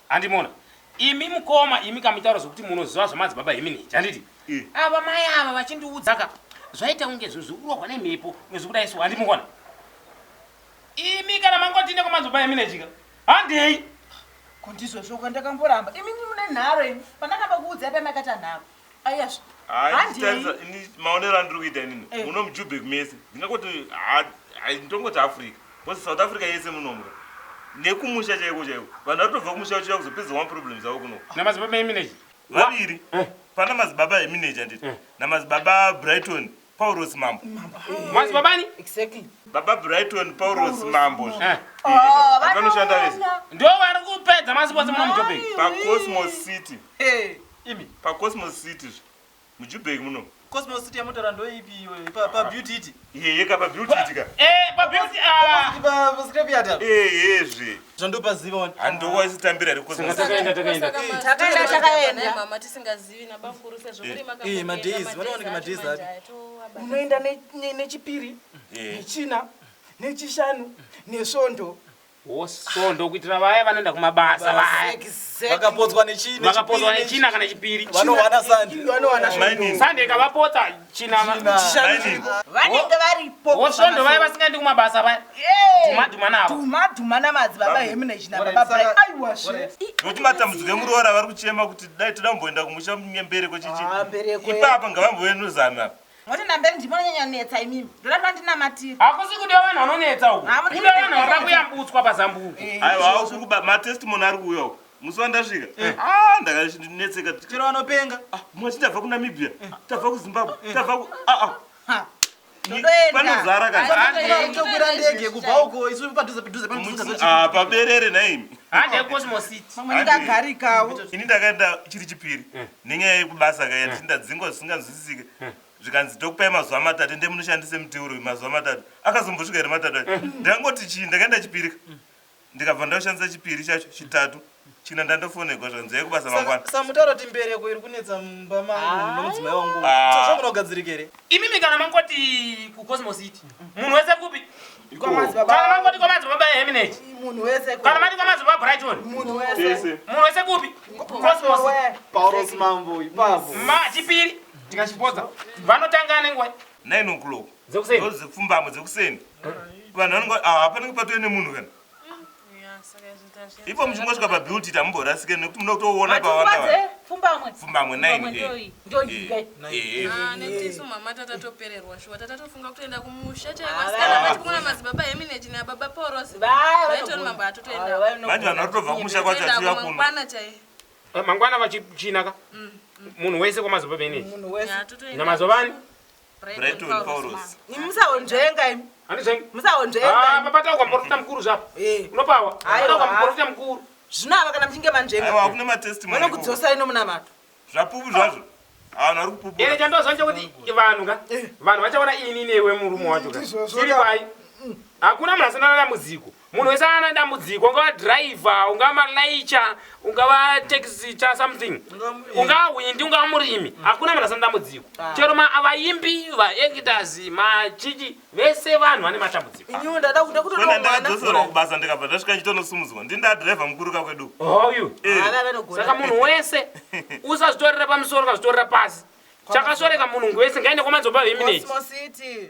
Andimona. Imi mukoma imi kamitaura zokuti munoziva zvamadzibaba emini handiti. Ava mai ava vachindiudzaka zvaita unge zvozourwa nemhepo nezvokudaiswa handimukona. Imi kana mangotinde kwamadzibaba emini chika. Handei. Kondizwa zvoko ndakamboramba. Imi mune nharo imi. Pandakamba kuudza pamakata nharo. Ayazvo. Ini maonero andiri kuita inini. Muno mujubek mese. Ndingakoti ndongoti Africa. Because South Africa yese munomuka. Nekumusha chaiko chaiko. Vanhu vatobva kumusha chaiko kuzopedza one problem zavo kuno. Namadzibaba emini. Vaviri. Pana madzibaba eminage handiti. Namadzibaba Brighton Paulos Mambo. Madzibaba ni? Exactly. Baba Brighton Paulos Mambo. Vanoshanda vese. Ndo vari kupedza masipotsi muno mujubek. PaCosmos City. Imi. PaCosmos City. Mujubek muno. Cosmos City yamutora ndoipi pa beauty iti. Yeka pa beauty iti ka. Pa beauty pa scrapyard. Yezve. Zvandopa ziva. Andowa isitambira ri Cosmos. Takaenda mama tisingazivi na bamkuru sezvo muri makamba. Madays, vanooneka madays ati. Unoenda nechipiri, nechina, nechishanu, nesvondo. Osondo kuitira vaya vanoenda kumabasa vaya. Vakapodzwa nechina. Vakapodzwa nechina kana chipiri. Vanowana sandi. Sandi ikavapodza china vanenge varipo. Osondo vaya vasingaendi kumabasa vaya. Dhumadhuma navo. Dhumadhuma namadzibaba eminage nababa Brian. Aiwa she. Kuti matambudziko emuroora vari kuchema kuti dai toda kumboenda kumusha mbereko chichi. Ipapa ngavamboenuzana. Wati namberi ndinonyanya netsa imimi. Ndoda ndinamatira. Hakusi kudiwa vanhu vanonetsa uko. Kudiwa vanhu vanoda kuyambutswa PaZambuko. Aiwa ukuba matestimony ari kuuya uko. Musi wandasvika. Ndakanetseka. Chero vanopenga. Mwati tabva kuNamibia, tabva kuZimbabwe, tabva ku panozara kutokwira ndege kubva uko isu padhuze paberere naimi. Hande Cosmos City. Mamwe ndakagarikawo. Ini ndakaenda chiri chipiri. Nenyaya yekubasa kaya ndadzingwa zvisinganzwisisike. Zvikanzi tokupai mazuva matatu ende munoshandise muteuro mazuva matatu. Akazombosvika ere matatu. Ndangoti chii ndakaenda chipiri. Ndikabva ndoshandisa chipiri chacho chitatu. China ndandofonekwa zvanzi yekubasa mangwana. Samutauro kuti mbereko iri kunetsa mumba mangu nomudzimai wangu. Chazvo munogadzirika ere? Imimi kana mangoti kuCosmos City. Munhu wese kupi? Kana mangoti kwamadzibaba eminage. Munhu wese. Kana mati kwamadzibaba Brighton. Munhu wese. Munhu wese kupi? Cosmos. Paulos Mambo ipapo. Chipiri tikachipodza. Vanotanga nenguva 9 o'clock. Dzekuseni. Ndozipfumbamwe dzekuseni. Vanhu vanongo panenge patoene munhu kana. Ipo muchingosvika pabeauty tamborasike nekuti muno kutoona pawanda. Pfumbamwe 9. Nekuti isu mama tatatopererwa shuwa tatatofunga kutoenda kumusha chaikwasikana mati kumwana madzibaba eminage nababa Paulos. Brighton Mambo atotoenda. Manje vanhu vatobva kumusha kwacho achiuya kuno. Mangwana vachinaka. Munhu wese kwamadzibaba eminage. Munhu wese. Namazovani? Brighton Paulos. Nimusaonjenga imi. Handizvengi? Musaonjenga. Papata ukamborota mukuru zvapo. Unopawa. Papata ukamborota mukuru. Zvino ava kana mchinge manjenga. Aiwa kune matestimony. Vanokudzosa ino munamato. Zvapupu zvazvo. Vanhu vari kupupu. Ere chandozonje kuti vanhu ka. Vanhu vachaona ini newe murume wacho ka. Chiri pai. Hakuna munhu asina dambudziko. Munhu wese ana dambudziko, ungava driver, ungava malaicha, ungava taxi cha something. Ungava windi, ungava murimi. Hakuna munhu asina dambudziko. Chero vaimbi, vaactors, machichi, vese vanhu vane matambudziko. Inyu ndada kuda Kwenda ndakadzosera kubasa ndikabva ndasvika ndichitonosimudzwa. Ndinda driver mukuru kakwedu. Hoyu. Saka munhu wese usazvitorera pamusoro ukazvitorera pasi. Chakasoreka munhu wese ngaende kwamadzibaba eminage. Cosmos City.